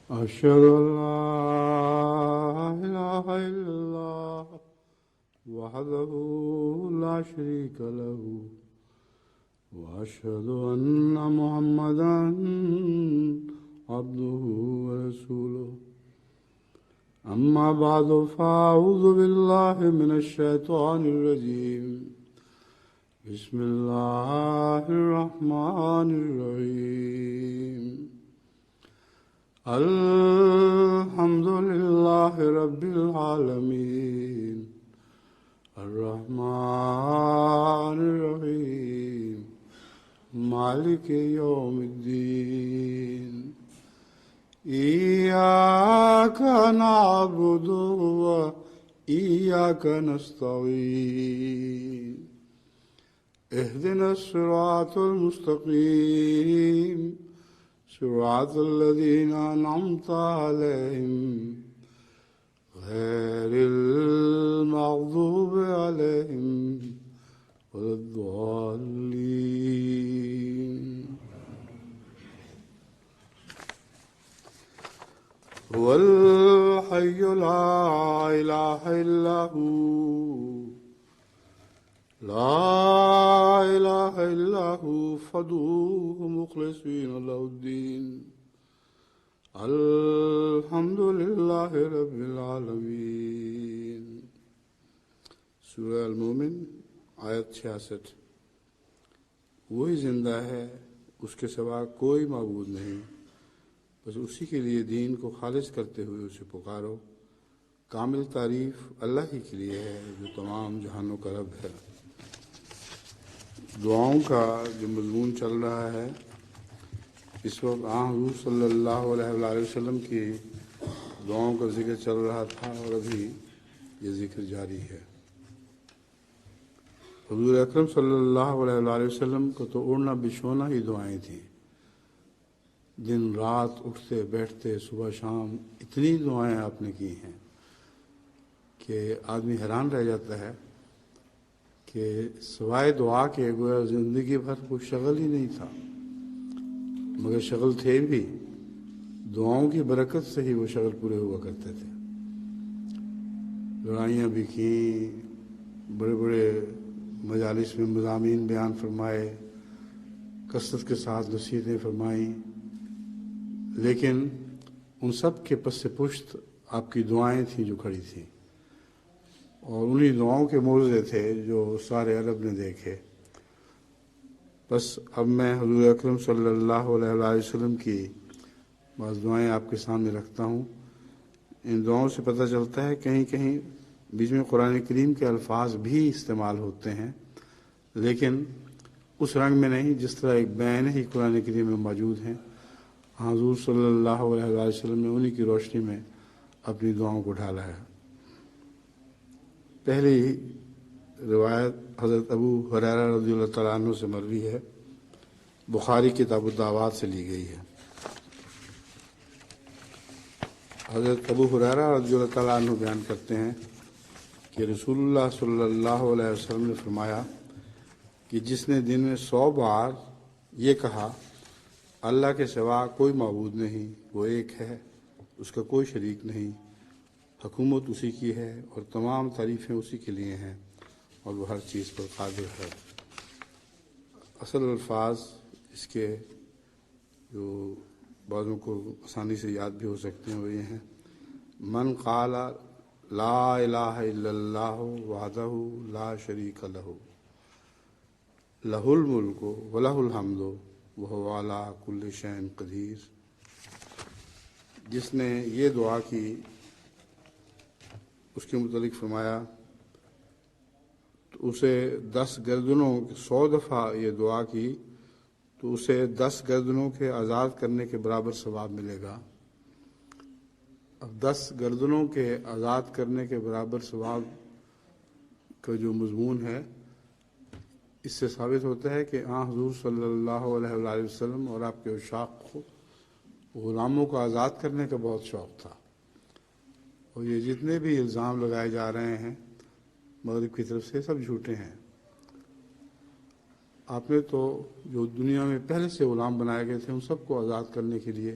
أشهد أن لا إله إلا الله وحده لا شريك له وأشهد أن محمدا عبده ورسوله أما بعد فأعوذ بالله من الشيطان الرجيم بسم الله الرحمن الرحيم الحمد لله رب العالمين الرحمن الرحيم مالك يوم الدين إياك نعبد وإياك نستعين اهدنا الصراط المستقيم صراط الذين أنعمت عليهم غير المغضوب عليهم ولا الضالين. هو الحي لا إله إلا هو لا إله إلا هو فادعوه مخلصين له الدين الحمد لله رب العالمين. سورہ المومن آیت 66. وہی زندہ ہے، اس کے سوا کوئی معبود نہیں، بس اسی کے لیے دین کو خالص کرتے ہوئے اسے پکارو. کامل تعریف اللہ ہی کے لیے ہے جو تمام جہانوں کا رب ہے. دعاؤں کا جو مضمون چل رہا ہے، اس وقت حضور صلی اللہ علیہ وآلہ وسلم کی دعاؤں کا ذکر چل رہا تھا اور ابھی یہ ذکر جاری ہے. حضور اکرم صلی اللہ علیہ وآلہ وسلم کو تو اڑنا بچھونا ہی دعائیں تھیں. دن رات اٹھتے بیٹھتے صبح شام اتنی دعائیں آپ نے کی ہیں کہ آدمی حیران رہ جاتا ہے کہ سوائے دعا کے گویا زندگی بھر کوئی شغل ہی نہیں تھا، مگر شغل تھے بھی دعاؤں کی برکت سے ہی وہ شغل پورے ہوا کرتے تھے. لڑائیاں بھی کیں، بڑے بڑے مجالس میں مضامین بیان فرمائے، کثرت کے ساتھ نصیحتیں فرمائیں، لیکن ان سب کے پس پشت آپ کی دعائیں تھیں جو کھڑی تھیں، اور انہی دعاؤں کے معجزے تھے جو سارے عرب نے دیکھے. بس اب میں حضور اکرم صلی اللہ علیہ وآلہ وسلم کی بعض دعائیں آپ کے سامنے رکھتا ہوں. ان دعاؤں سے پتہ چلتا ہے کہیں کہیں بیچ میں قرآن کریم کے الفاظ بھی استعمال ہوتے ہیں، لیکن اس رنگ میں نہیں جس طرح ایک بین ہی قرآن کریم میں موجود ہیں. حضور صلی اللہ علیہ وآلہ وسلم نے انہی کی روشنی میں اپنی دعاؤں کو ڈھالا ہے. پہلی روایت حضرت ابو ہریرہ رضی اللہ تعالیٰ عنہ سے مروی ہے، بخاری کتاب الدعوات سے لی گئی ہے. حضرت ابو ہریرہ رضی اللہ تعالیٰ عنہ بیان کرتے ہیں کہ رسول اللہ صلی اللہ علیہ وسلم نے فرمایا کہ جس نے دن میں 100 بار یہ کہا اللہ کے سوا کوئی معبود نہیں، وہ ایک ہے، اس کا کوئی شریک نہیں، حکومت اسی کی ہے اور تمام تعریفیں اسی کے لیے ہیں اور وہ ہر چیز پر قادر ہے. اصل الفاظ اس کے جو بعضوں کو آسانی سے یاد بھی ہو سکتے ہیں وہ یہ ہیں: من قال لا الہ الا اللہ وحدہ لا شریک لہ لہ الملک ولہ الحمد وہو علی کل شیء قدیر. جس نے یہ دعا کی، اس کے متعلق فرمایا تو اسے 10 گردنوں 100 دفعہ یہ دعا کی تو اسے 10 گردنوں کے آزاد کرنے کے برابر ثواب ملے گا. اب 10 گردنوں کے آزاد کرنے کے برابر ثواب کا جو مضمون ہے، اس سے ثابت ہوتا ہے کہ حضور صلی اللہ علیہ وآلہ وسلم اور آپ کے عشاق کو غلاموں کو آزاد کرنے کا بہت شوق تھا. اور یہ جتنے بھی الزام لگائے جا رہے ہیں مغرب کی طرف سے، سب جھوٹے ہیں. آپ نے تو جو دنیا میں پہلے سے غلام بنائے گئے تھے ان سب کو آزاد کرنے کے لیے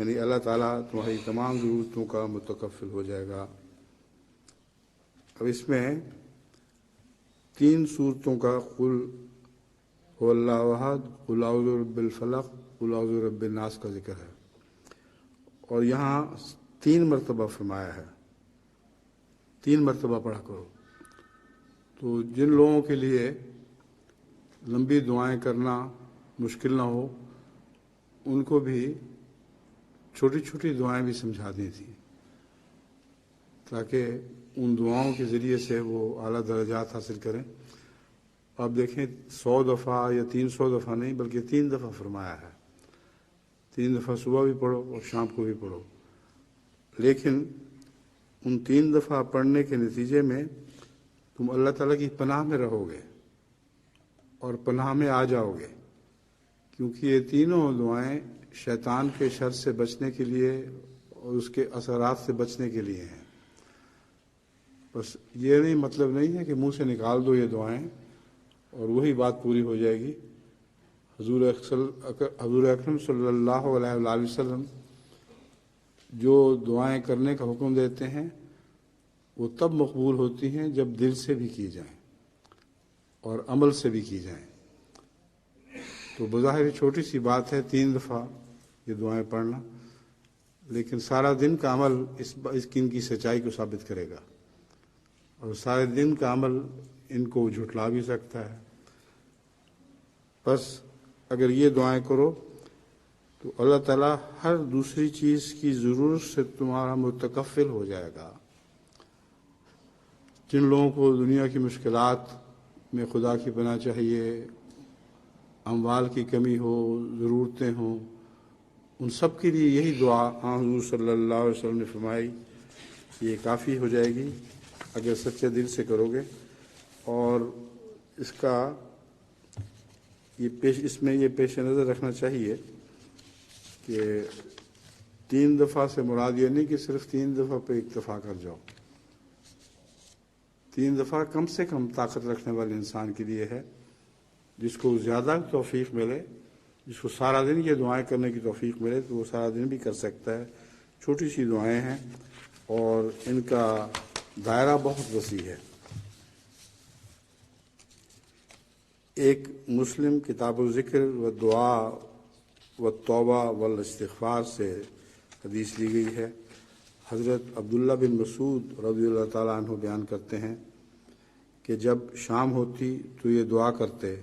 یعنی اللہ تعالیٰ تمہاری تمام ضرورتوں کا متکفل ہو جائے گا۔ اب اس میں 3 صورتوں کا قل هو اللہ احد، قل اعوذ برب الفلق، قل اعوذ برب الناس کا ذکر ہے، اور یہاں 3 مرتبہ فرمایا ہے، 3 مرتبہ پڑھا کرو۔ تو جن لوگوں کے لیے لمبی دعائیں کرنا مشکل نہ ہو، ان کو بھی چھوٹی چھوٹی دعائیں بھی سمجھا دی تھیں، تاکہ ان دعاؤں کے ذریعے سے وہ اعلیٰ درجات حاصل کریں۔ آپ دیکھیں 100 دفعہ یا 300 دفعہ نہیں، بلکہ 3 دفعہ فرمایا ہے، 3 دفعہ صبح بھی پڑھو اور شام کو بھی پڑھو، لیکن ان 3 دفعہ پڑھنے کے نتیجے میں تم اللہ تعالیٰ کی پناہ میں رہو گے اور پناہ میں آ جاؤ گے، کیونکہ یہ تینوں دعائیں شیطان کے شر سے بچنے کے لیے اور اس کے اثرات سے بچنے کے لیے ہیں۔ بس یہ نہیں مطلب نہیں ہے کہ منہ سے نکال دو یہ دعائیں اور وہی بات پوری ہو جائے گی۔ حضور اکرم صلی اللہ علیہ وآلہ وسلم جو دعائیں کرنے کا حکم دیتے ہیں وہ تب مقبول ہوتی ہیں جب دل سے بھی کی جائیں اور عمل سے بھی کی جائیں۔ تو بظاہر چھوٹی سی بات ہے 3 دفعہ یہ دعائیں پڑھنا، لیکن سارا دن کا عمل اس کی سچائی کو ثابت کرے گا، اور سارے دن کا عمل ان کو جھٹلا بھی سکتا ہے۔ بس اگر یہ دعائیں کرو تو اللہ تعالیٰ ہر دوسری چیز کی ضرورت سے تمہارا متکفل ہو جائے گا۔ جن لوگوں کو دنیا کی مشکلات میں خدا کی پناہ چاہیے، اموال کی کمی ہو، ضرورتیں ہوں، ان سب کے لیے یہی دعا حضور صلی اللہ علیہ وسلم نے فرمائی، یہ کافی ہو جائے گی اگر سچے دل سے کرو گے۔ اور اس کا اس میں یہ پیش نظر رکھنا چاہیے کہ 3 دفعہ سے مراد یہ نہیں کہ صرف 3 دفعہ پہ اکتفا کر جاؤ۔ 3 دفعہ کم سے کم طاقت رکھنے والے انسان کے لیے ہے، جس کو زیادہ توفیق ملے، جس کو سارا دن یہ دعائیں کرنے کی توفیق ملے تو وہ سارا دن بھی کر سکتا ہے۔ چھوٹی سی دعائیں ہیں اور ان کا دائرہ بہت وسیع ہے۔ ایک مسلم کتاب الذکر و دعا و توبہ والاستغفار سے حدیث لی گئی ہے۔ حضرت عبداللہ بن مسعود رضی اللہ تعالیٰ عنہ بیان کرتے ہیں کہ جب شام ہوتی تو یہ دعا کرتے،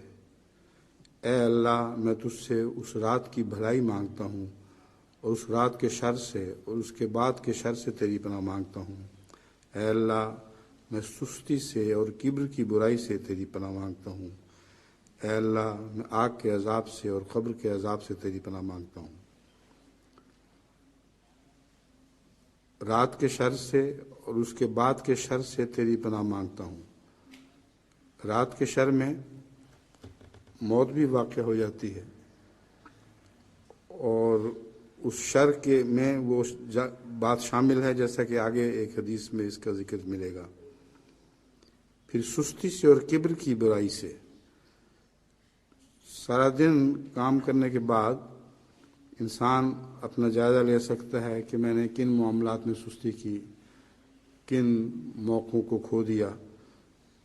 اے اللہ میں تجھ سے اس رات کی بھلائی مانگتا ہوں اور اس رات کے شر سے اور اس کے بعد کے شر سے تیری پناہ مانگتا ہوں۔ اے اللہ میں سستی سے اور کبر کی برائی سے تیری پناہ مانگتا ہوں۔ اے اللہ میں آگ کے عذاب سے اور قبر کے عذاب سے تیری پناہ مانگتا ہوں۔ رات کے شر سے اور اس کے بعد کے شر سے تیری پناہ مانگتا ہوں۔ رات کے شر میں موت بھی واقع ہو جاتی ہے، اور اس شر کے میں وہ بات شامل ہے جیسا کہ آگے ایک حدیث میں اس کا ذکر ملے گا۔ پھر سستی سے اور کبر کی برائی سے، سارا دن کام کرنے کے بعد انسان اپنا جائزہ لے سکتا ہے کہ میں نے کن معاملات میں سستی کی، کن موقعوں کو کھو دیا۔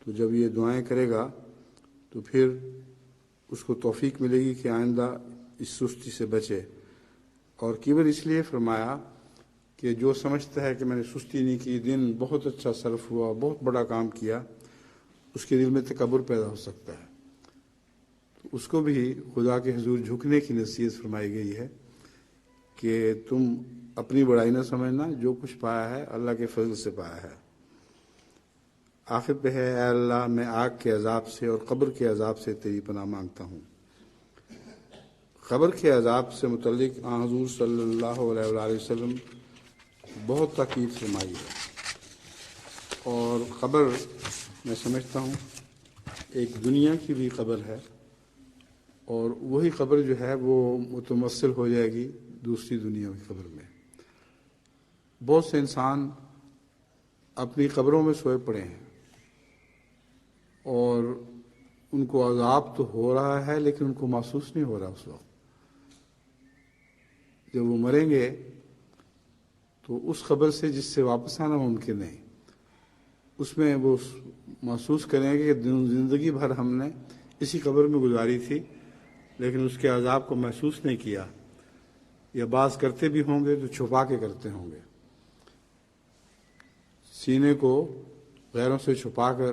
تو جب یہ دعائیں کرے گا تو پھر اس کو توفیق ملے گی کہ آئندہ اس سستی سے بچے۔ اور کبر اس لیے فرمایا کہ جو سمجھتا ہے کہ میں نے سستی نہیں کی، دن بہت اچھا صرف ہوا، بہت بڑا کام کیا، اس کے دل میں تکبر پیدا ہو سکتا ہے۔ تو اس کو بھی خدا کے حضور جھکنے کی نصیحت فرمائی گئی ہے کہ تم اپنی بڑائی نہ سمجھنا، جو کچھ پایا ہے اللہ کے فضل سے پایا ہے۔ آخر پہ ہے، اے اللہ میں آگ کے عذاب سے اور قبر کے عذاب سے تیری پناہ مانگتا ہوں۔ قبر کے عذاب سے متعلق حضور صلی اللہ علیہ وآلہ وسلم بہت تاکید فرمائی ہے، اور قبر میں سمجھتا ہوں ایک دنیا کی بھی قبر ہے، اور وہی قبر جو ہے وہ متمثل ہو جائے گی دوسری دنیا کی قبر میں۔ بہت سے انسان اپنی قبروں میں سوئے پڑے ہیں اور ان کو عذاب تو ہو رہا ہے لیکن ان کو محسوس نہیں ہو رہا اس وقت۔ جب وہ مریں گے تو اس قبر سے جس سے واپس آنا ممکن نہیں، اس میں وہ محسوس کریں گے کہ زندگی بھر ہم نے اسی قبر میں گزاری تھی لیکن اس کے عذاب کو محسوس نہیں کیا، یا بعض کرتے بھی ہوں گے تو چھپا کے کرتے ہوں گے، سینے کو غیروں سے چھپا کر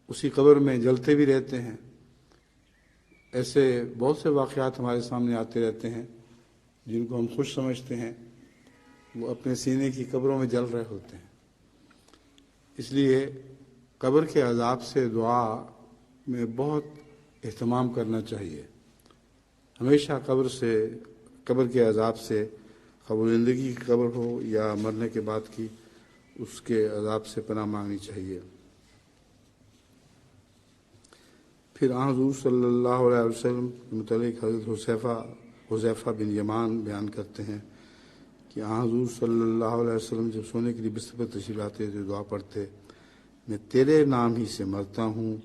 اسی قبر میں جلتے بھی رہتے ہیں۔ ایسے بہت سے واقعات ہمارے سامنے آتے رہتے ہیں جن کو ہم خوش سمجھتے ہیں، وہ اپنے سینے کی قبروں میں جل رہے ہوتے ہیں۔ اس لیے قبر کے عذاب سے دعا میں بہت اہتمام کرنا چاہیے۔ ہمیشہ قبر کے عذاب سے، خواہ زندگی کی قبر ہو یا مرنے کے بعد کی، اس کے عذاب سے پناہ مانگنی چاہیے۔ پھر حضور صلی اللہ علیہ وسلم کے متعلق حضرت حذیفہ بن یمان بیان کرتے ہیں کہ حضور صلی اللہ علیہ وسلم جب سونے کے لیے بستر پر تشریف لاتے تو دعا پڑھتے، میں تیرے نام ہی سے مرتا ہوں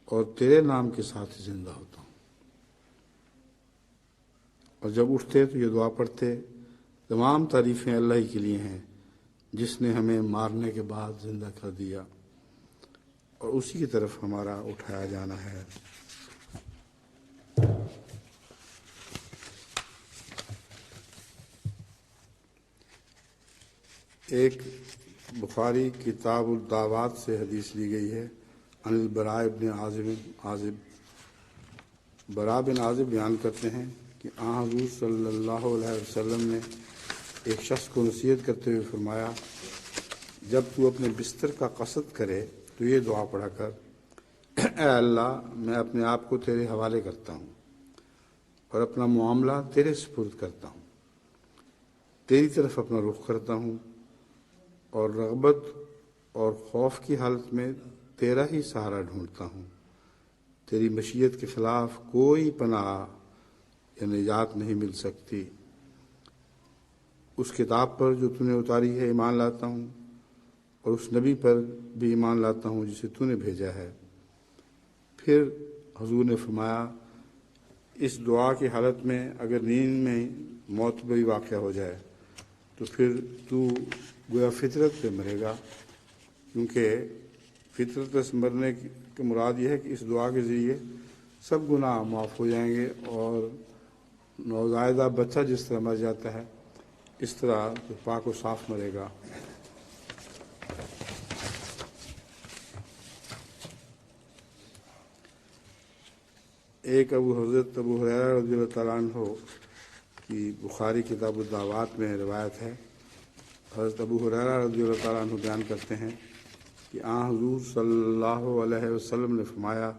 اور تیرے نام کے ساتھ زندہ ہوتا ہوں۔ اور جب اٹھتے تو یہ دعا پڑھتے، تمام تعریفیں اللہ ہی کے لیے ہیں جس نے ہمیں مارنے کے بعد زندہ کر دیا اور اسی کی طرف ہمارا اٹھایا جانا ہے۔ ایک بخاری کتاب الدعوات سے حدیث لی گئی ہے، عن البراء بن عازب، براء بن عازب بیان کرتے ہیں کہ حضور صلی اللہ علیہ وسلم نے ایک شخص کو نصیحت کرتے ہوئے فرمایا، جب تو اپنے بستر کا قصد کرے تو یہ دعا پڑھا کر، اے اللہ میں اپنے آپ کو تیرے حوالے کرتا ہوں اور اپنا معاملہ تیرے سپرد کرتا ہوں، تیری طرف اپنا رخ کرتا ہوں اور رغبت اور خوف کی حالت میں تیرا ہی سہارا ڈھونڈتا ہوں، تیری مشیت کے خلاف کوئی پناہ یا نجات نہیں مل سکتی، اس کتاب پر جو تو نے اتاری ہے ایمان لاتا ہوں اور اس نبی پر بھی ایمان لاتا ہوں جسے تو نے بھیجا ہے۔ پھر حضور نے فرمایا، اس دعا کی حالت میں اگر نیند میں موت بھی واقع ہو جائے تو پھر تو گویا فطرت پہ مرے گا، کیونکہ فطرت پہ مرنے کی مراد یہ ہے کہ اس دعا کے ذریعے سب گناہ معاف ہو جائیں گے، اور نوزائیدہ بچہ جس طرح مر جاتا ہے اس طرح پاک و صاف مرے گا۔ ایک حضرت ابو ہریرہ رضی اللہ تعالیٰ عنہ کی بخاری کتاب الدعوات میں روایت ہے، حضرت ابو ہریرہ رضی اللہ تعالیٰ عنہ بیان کرتے ہیں کہ حضور صلی اللہ علیہ وسلم نے فرمایا،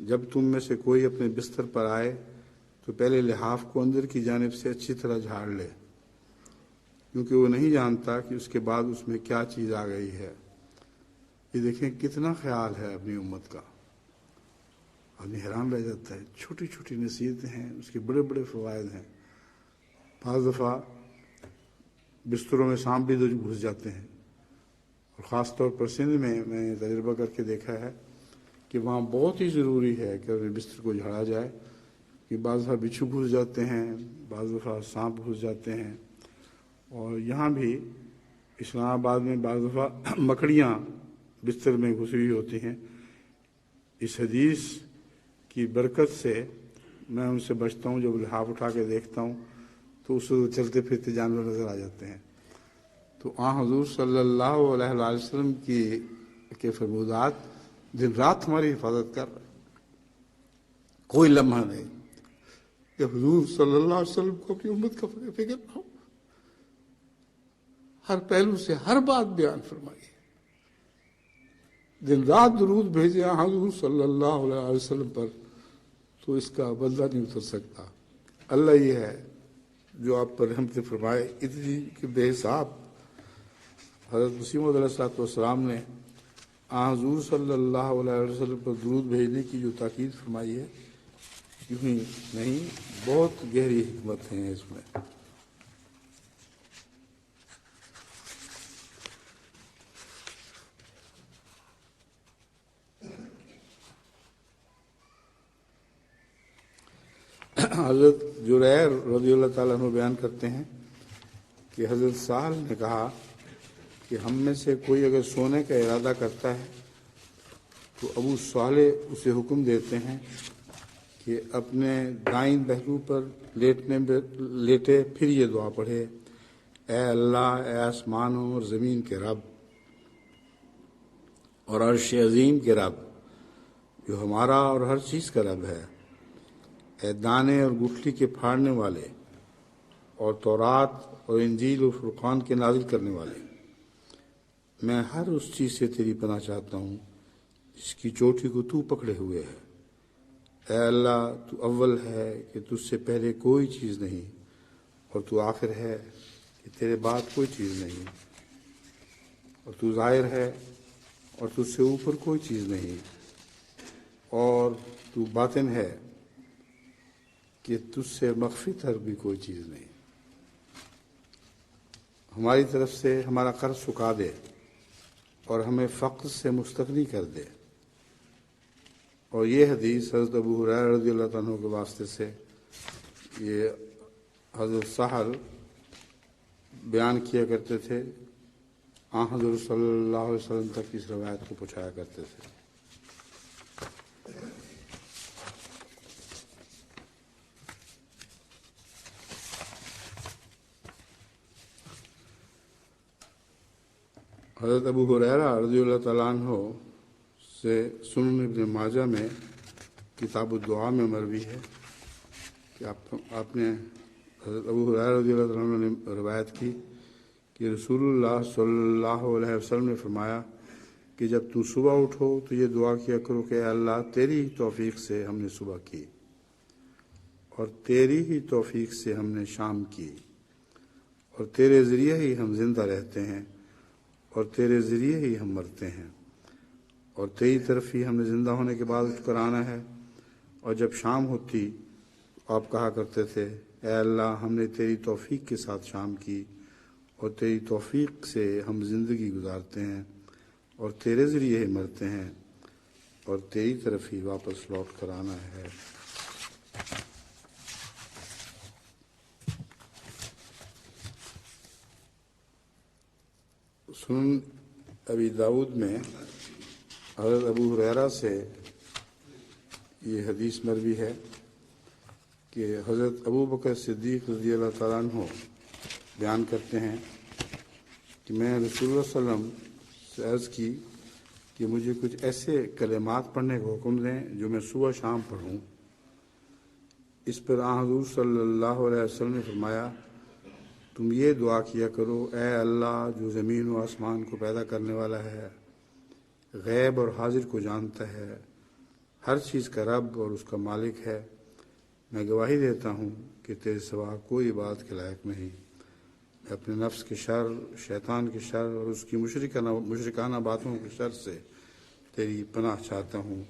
جب تم میں سے کوئی اپنے بستر پر آئے تو پہلے لحاف کو اندر کی جانب سے اچھی طرح جھاڑ لے، کیونکہ وہ نہیں جانتا کہ اس کے بعد اس میں کیا چیز آ گئی ہے۔ یہ دیکھیں کتنا خیال ہے اپنی امت کا، آدمی حیران رہ جاتا ہے، چھوٹی چھوٹی نصیحتیں ہیں، اس کے بڑے بڑے فوائد ہیں۔ بعض دفعہ بستروں میں سانپ بھی گھس جاتے ہیں، اور خاص طور پر سندھ میں نے تجربہ کر کے دیکھا ہے کہ وہاں بہت ہی ضروری ہے کہ بستر کو جھاڑا جائے، کہ بعض دفعہ بچھو گھس جاتے ہیں، بعض دفعہ سانپ گھس جاتے ہیں، اور یہاں بھی اسلام آباد میں بعض دفعہ مکڑیاں بستر میں گھسی ہوئی ہوتی ہیں۔ اس حدیث کی برکت سے میں ان سے بچتا ہوں، جب لحاف اٹھا کے دیکھتا ہوں تو اس سے چلتے پھرتے جانور نظر آ جاتے ہیں۔ تو حضور صلی اللہ علیہ وسلم کے فرمودات دن رات ہماری حفاظت کر رہے، کوئی لمحہ نہیں کہ حضور صلی اللہ علیہ وسلم کو اپنی امت کا فکر نہ ہو، ہر پہلو سے ہر بات بیان فرمائی، دن رات درود بھیجے حضور صلی اللہ علیہ وسلم پر، تو اس کا بدلہ نہیں اتر سکتا۔ اللہ یہ ہے جو آپ پر رحمت فرمائے، اتنی کہ بے حساب۔ حضرت مسیح موعود علیہ السلام نے حضور صلی اللہ علیہ وسلم پر درود بھیجنے کی جو تاکید فرمائی ہے، یوں ہی نہیں، بہت گہری حکمت ہیں اس میں۔ حضرت جریر رضی اللہ تعالیٰ عنہ بیان کرتے ہیں کہ حضرت سہل نے کہا کہ ہم میں سے کوئی اگر سونے کا ارادہ کرتا ہے تو ابو صالح اسے حکم دیتے ہیں کہ اپنے دائیں پہلو پر لیٹے پھر یہ دعا پڑھے: اے اللہ، اے آسمانوں اور زمین کے رب اور عرش عظیم کے رب جو ہمارا اور ہر چیز کا رب ہے، اے دانے اور گٹھلی کے پھاڑنے والے اور تورات اور انجیل اور فرقان کے نازل کرنے والے، میں ہر اس چیز سے تیری پناہ چاہتا ہوں جس کی چوٹی کو تو پکڑے ہوئے ہے۔ اے اللہ، تو اول ہے کہ تجھ سے پہلے کوئی چیز نہیں، اور تو آخر ہے کہ تیرے بعد کوئی چیز نہیں، اور تو ظاہر ہے اور تجھ سے اوپر کوئی چیز نہیں، اور تو باطن ہے کہ تجھ سے مخفی تر بھی کوئی چیز نہیں۔ ہماری طرف سے ہمارا قرض چکا دے اور ہمیں فقر سے مستغنی کر دے۔ اور یہ حدیث حضرت ابو ہریرہ رضی اللہ عنہ کے واسطے سے یہ حضرت سہل بیان کیا کرتے تھے، حضرت صلی اللہ علیہ وسلم تک اس روایت کو پہنچایا کرتے تھے۔ حضرت ابو ہریرہ رضی اللہ تعالیٰ عنہ سے سنن ابن ماجہ میں کتاب الدعا میں مروی ہے کہ آپ نے حضرت ابو ہریرہ رضی اللہ تعالیٰ عنہ نے روایت کی کہ رسول اللہ صلی اللہ علیہ وسلم نے فرمایا کہ جب تم صبح اٹھو تو یہ دعا کیا کرو کہ اے اللہ، تیری ہی توفیق سے ہم نے صبح کی، اور تیری ہی توفیق سے ہم نے شام کی، اور تیرے ذریعے ہی ہم زندہ رہتے ہیں، اور تیرے ذریعے ہی ہم مرتے ہیں، اور تیری طرف ہی ہم نے زندہ ہونے کے بعد اٹھ کر آنا ہے۔ اور جب شام ہوتی تو آپ کہا کرتے تھے: اے اللہ، ہم نے تیری توفیق کے ساتھ شام کی، اور تیری توفیق سے ہم زندگی گزارتے ہیں، اور تیرے ذریعے ہی مرتے ہیں، اور تیری طرف ہی واپس لوٹ کر آنا ہے۔ سنن ابی داؤد میں حضرت ابو ہریرہ سے یہ حدیث مروی ہے کہ حضرت ابو بکر صدیق رضی اللہ تعالیٰ عنہ بیان کرتے ہیں کہ میں رسول اللہ صلی اللہ علیہ وسلم سے عرض کی کہ مجھے کچھ ایسے کلمات پڑھنے کا حکم دیں جو میں صبح شام پڑھوں۔ اس پر حضور صلی اللہ علیہ وسلم نے فرمایا: تم یہ دعا کیا کرو: اے اللہ جو زمین و آسمان کو پیدا کرنے والا ہے، غیب اور حاضر کو جانتا ہے، ہر چیز کا رب اور اس کا مالک ہے، میں گواہی دیتا ہوں کہ تیرے سوا کوئی عبادت کے لائق نہیں۔ میں اپنے نفس کے شر، شیطان کے شر اور اس کی مشرکانہ باتوں کے شر سے تیری پناہ چاہتا ہوں۔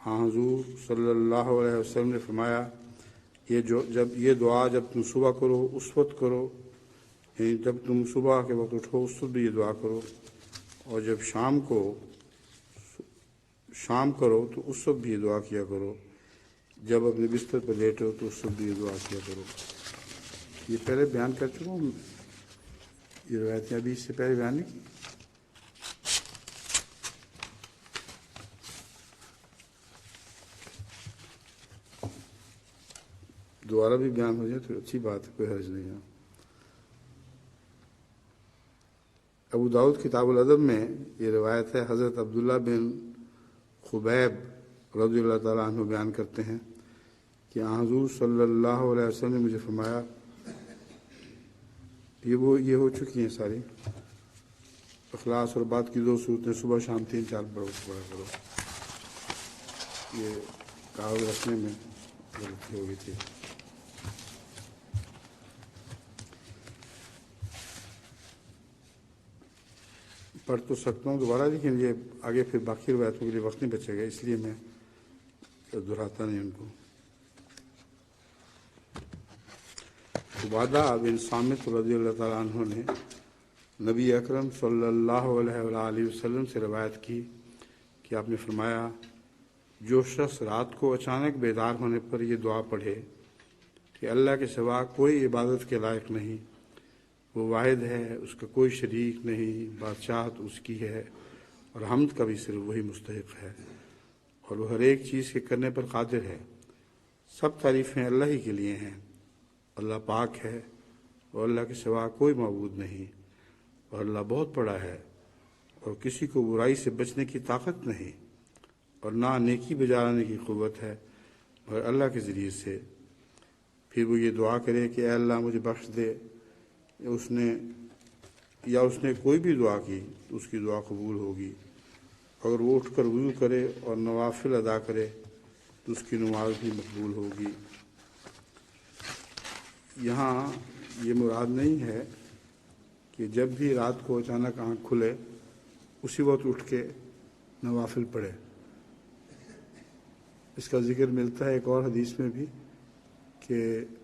حضور صلی اللہ علیہ وسلم نے فرمایا: یہ دعا جب تم صبح کرو اس وقت کرو، یعنی جب تم صبح کے وقت اٹھو اس وقت بھی یہ دعا کرو، اور جب شام کرو تو اس وقت بھی یہ دعا کیا کرو، جب اپنے بستر پر لیٹو تو اس وقت بھی یہ دعا کیا کرو۔ یہ پہلے بیان کر چکا ہوں، یہ روایتیں ابھی اس سے پہلے بیان نہیں کی۔ دوبارہ بھی بیان ہو جائے تو اچھی بات ہے، کوئی حرج نہیں ہے۔ ابو داؤد کتاب الادب میں یہ روایت ہے، حضرت عبداللہ بن خبیب رضی اللہ تعالیٰ عنہ بیان کرتے ہیں کہ حضور صلی اللہ علیہ وسلم نے مجھے فرمایا، یہ ہو چکی ہیں ساری اخلاص اور بات کی 2 صورتیں، صبح شام 3-4 پڑھا کرو۔ یہ کاغذ رکھنے میں غلطی ہو گئی تھی۔ پڑھ تو سکتا ہوں دوبارہ، لیکن یہ آگے پھر باقی روایتوں کے لیے وقت نہیں بچے گا، اس لیے میں دہراتا نہیں ان کو۔ عبادہ بن صامت رضی اللہ تعالیٰ عنہ نے نبی اکرم صلی اللہ علیہ وآلہ وسلم سے روایت کی کہ آپ نے فرمایا: جو شخص رات کو اچانک بیدار ہونے پر یہ دعا پڑھے کہ اللہ کے سوا کوئی عبادت کے لائق نہیں، وہ واحد ہے، اس کا کوئی شریک نہیں، بادشاہت اس کی ہے اور حمد کا بھی صرف وہی مستحق ہے، اور وہ ہر ایک چیز کے کرنے پر قادر ہے۔ سب تعریفیں اللہ ہی کے لیے ہیں۔ اللہ پاک ہے اور اللہ کے سوا کوئی معبود نہیں، اور اللہ بہت بڑا ہے اور کسی کو برائی سے بچنے کی طاقت نہیں اور نہ نیکی بجانے کی قوت ہے مگر اللہ کے ذریعے سے۔ پھر وہ یہ دعا کرے کہ اے اللہ مجھے بخش دے، اس نے کوئی بھی دعا کی تو اس کی دعا قبول ہوگی۔ اگر وہ اٹھ کر وضو کرے اور نوافل ادا کرے تو اس کی نماز بھی مقبول ہوگی۔ یہاں یہ مراد نہیں ہے کہ جب بھی رات کو اچانک آنکھ کھلے اسی وقت اٹھ کے نوافل پڑھے۔ اس کا ذکر ملتا ہے ایک اور حدیث میں بھی کہ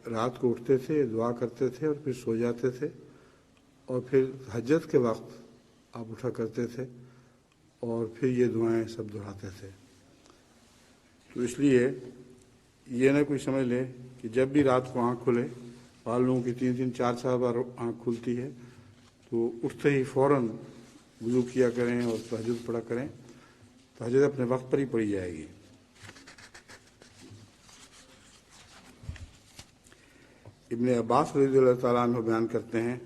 رات کو اٹھتے تھے، دعا کرتے تھے اور پھر سو جاتے تھے، اور پھر تہجد کے وقت آپ اٹھا کرتے تھے اور پھر یہ دعائیں سب دہراتے تھے۔ تو اس لیے یہ نہ کوئی سمجھ لے کہ جب بھی رات کو آنکھ کھلے، بعض لوگوں کی 3 4 بار آنکھ کھلتی ہے تو اٹھتے ہی فوراً وضو کیا کریں اور تہجد پڑھا کریں۔ تہجد اپنے وقت پر ہی پڑھی جائے گی۔ ابن عباس رضی اللہ تعالیٰ عنہ بیان کرتے ہیں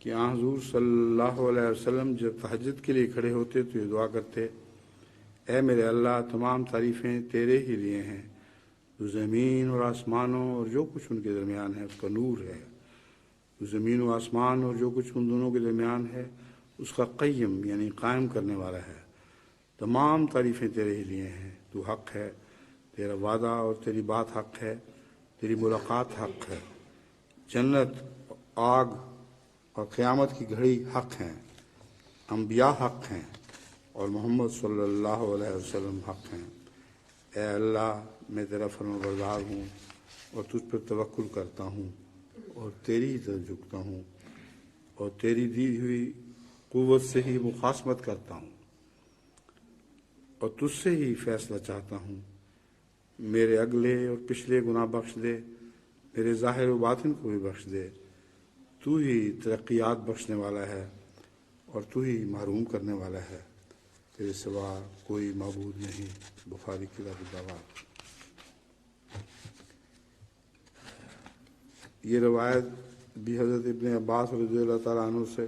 کہ حضور صلی اللہ علیہ وسلم جب تہجد کے لیے کھڑے ہوتے تو یہ دعا کرتے: اے میرے اللہ، تمام تعریفیں تیرے ہی لیے ہیں، جو زمین اور آسمانوں اور جو کچھ ان کے درمیان ہے اس کا نور ہے، جو زمین و آسمان اور جو کچھ ان دونوں کے درمیان ہے اس کا قیم یعنی قائم کرنے والا ہے۔ تمام تعریفیں تیرے ہی لیے ہیں، تو حق ہے، تیرا وعدہ اور تیری بات حق ہے، تیری ملاقات حق ہے، جنت، آگ اور قیامت کی گھڑی حق ہیں، انبیاء حق ہیں اور محمد صلی اللہ علیہ وسلم حق ہیں۔ اے اللہ، میں تیرا فرمانبردار ہوں اور تجھ پر توکل کرتا ہوں اور تیری ہی طرف جھکتا ہوں اور تیری دی ہوئی قوت سے ہی مخاصمت کرتا ہوں اور تجھ سے ہی فیصلہ چاہتا ہوں۔ میرے اگلے اور پچھلے گناہ بخش دے، میرے ظاہر و باطن کو بھی بخش دے۔ تو ہی ترقیات بخشنے والا ہے اور تو ہی محروم کرنے والا ہے، تیرے سوا کوئی معبود نہیں۔ بخاری کتاب الدعوات۔ یہ روایت بھی حضرت ابن عباس رضی اللہ تعالیٰ عنہ سے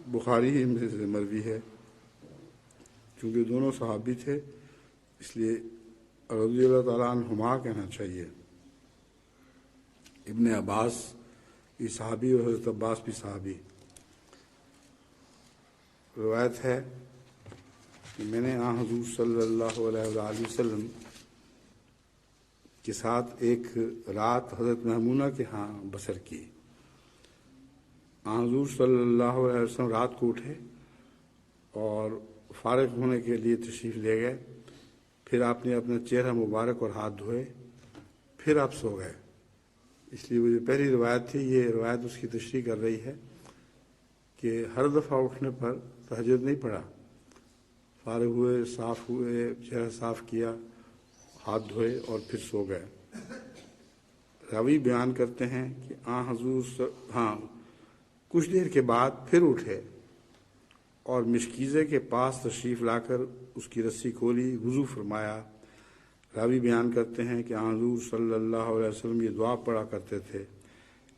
بخاری ہی میں سے مروی ہے۔ چونکہ دونوں صحابی تھے اس لیے رضی اللہ تعالیٰ عنہما کہنا چاہیے۔ ابن عباس بھی صحابی اور حضرت عباس بھی صحابی۔ روایت ہے کہ میں نے حضور صلی اللہ علیہ وآلہ وسلم کے ساتھ ایک رات حضرت محمونہ کے ہاں بسر کی۔ حضور صلی اللہ علیہ وسلم رات کو اٹھے اور فارغ ہونے کے لیے تشریف لے گئے، پھر آپ نے اپنا چہرہ مبارک اور ہاتھ دھوئے، پھر آپ سو گئے۔ اس لیے وہ جو پہلی روایت تھی، یہ روایت اس کی تشریح کر رہی ہے کہ ہر دفعہ اٹھنے پر تہجد نہیں پڑھا، فارغ ہوئے، صاف ہوئے، چہرہ صاف کیا، ہاتھ دھوئے اور پھر سو گئے۔ راوی بیان کرتے ہیں کہ حضور کچھ دیر کے بعد پھر اٹھے اور مشکیزے کے پاس تشریف لا کر اس کی رسی کھولی، وضو فرمایا۔ راوی بیان کرتے ہیں کہ حضور صلی اللہ علیہ وسلم یہ دعا پڑھا کرتے تھے: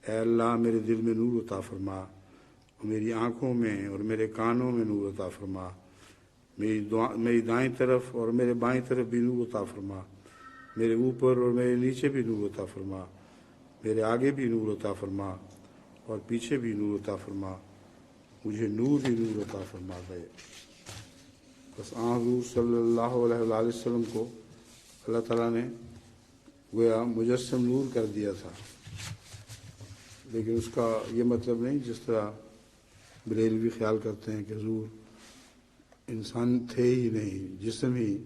اے اللہ، میرے دل میں نور عطا فرما اور میری آنکھوں میں اور میرے کانوں میں نور عطا فرما، میری دائیں طرف اور میرے بائیں طرف بھی نور عطا فرما، میرے اوپر اور میرے نیچے بھی نور عطا فرما، میرے آگے بھی نور عطا فرما اور پیچھے بھی نور عطا فرما، مجھے نور ہی نور عطا فرما دے۔ بس حضور صلی اللہ علیہ وآلہ وسلم کو اللہ تعالیٰ نے گویا مجسم نور کر دیا تھا، لیکن اس کا یہ مطلب نہیں جس طرح بریلوی خیال کرتے ہیں کہ حضور انسان تھے ہی نہیں، جسم ہی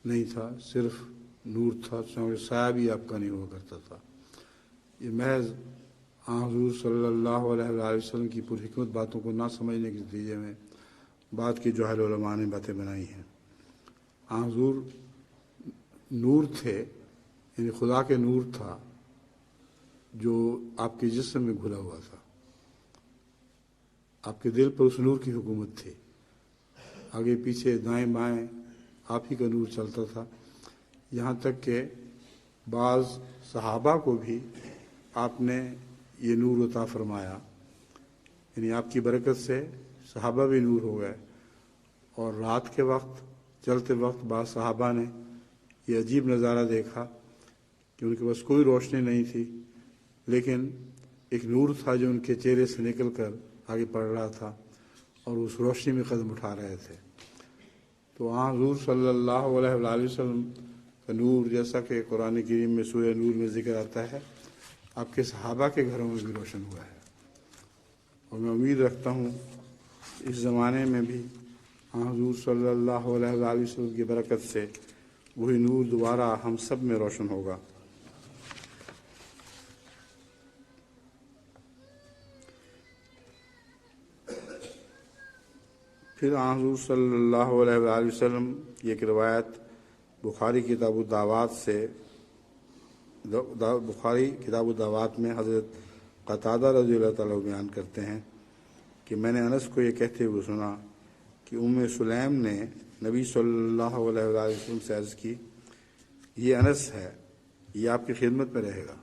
نہیں تھا، صرف نور تھا، سایہ بھی آپ کا نہیں ہوا کرتا تھا۔ یہ محض حضور صلی اللہ علیہ وآلہ وسلم کی پرحکمت باتوں کو نہ سمجھنے کے نتیجے میں بعد کے جاہل علماء نے باتیں بنائی ہیں۔ حضور نور تھے، یعنی خدا کے نور تھا جو آپ کے جسم میں گھلا ہوا تھا. آپ کے دل پر اس نور کی حکومت تھی. آگے پیچھے دائیں بائیں آپ ہی کا نور چلتا تھا. یہاں تک کہ بعض صحابہ کو بھی آپ نے یہ نور عطا فرمایا. یعنی آپ کی برکت سے صحابہ بھی نور ہو گئے. اور رات کے وقت چلتے وقت بعض صحابہ نے یہ عجیب نظارہ دیکھا کہ ان کے پاس کوئی روشنی نہیں تھی، لیکن ایک نور تھا جو ان کے چہرے سے نکل کر آگے پڑ رہا تھا اور اس روشنی میں قدم اٹھا رہے تھے. تو حضور صلی اللہ علیہ وآلہ وسلم کا نور، جیسا کہ قرآن کریم میں سورہ نور میں ذکر آتا ہے، آپ کے صحابہ کے گھروں میں بھی روشن ہوا ہے. اور میں امید رکھتا ہوں اس زمانے میں بھی حضور صلی اللہ علیہ وآلہ وسلم کی برکت سے وہی نور دوبارہ ہم سب میں روشن ہوگا. پھر حضور صلی اللہ علیہ وآلہ وسلم کی ایک روایت بخاری کتاب الدعوات سے، بخاری کتاب الدعوات میں حضرت قتادہ رضی اللہ تعالیٰ بیان کرتے ہیں کہ میں نے انس کو یہ کہتے ہوئے سنا کہ سلیم نے نبی صلی اللہ علیہ وآلہ وسلم سے عرض کی، یہ انس ہے، یہ آپ کی خدمت میں رہے گا.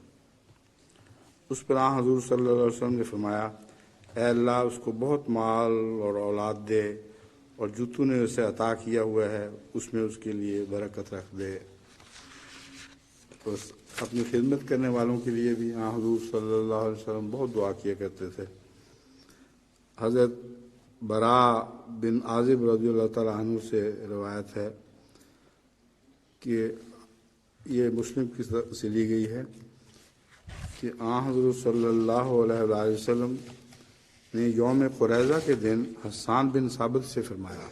اس پر حضور صلی اللہ علیہ وسلم نے فرمایا، اے اللہ اس کو بہت مال اور اولاد دے، اور جو تو نے اسے عطا کیا ہوا ہے اس میں اس کے لیے برکت رکھ دے. بس اپنی خدمت کرنے والوں کے لیے بھی حضور صلی اللہ علیہ وسلم بہت دعا کیا کرتے تھے. حضرت براء بن عازب رضی اللہ تعالیٰ عنہ سے روایت ہے کہ یہ مسلم کی طرف سے لی گئی ہے کہ حضرت صلی اللہ علیہ وآلہ وسلم نے یوم قریظہ کے دن حسان بن ثابت سے فرمایا،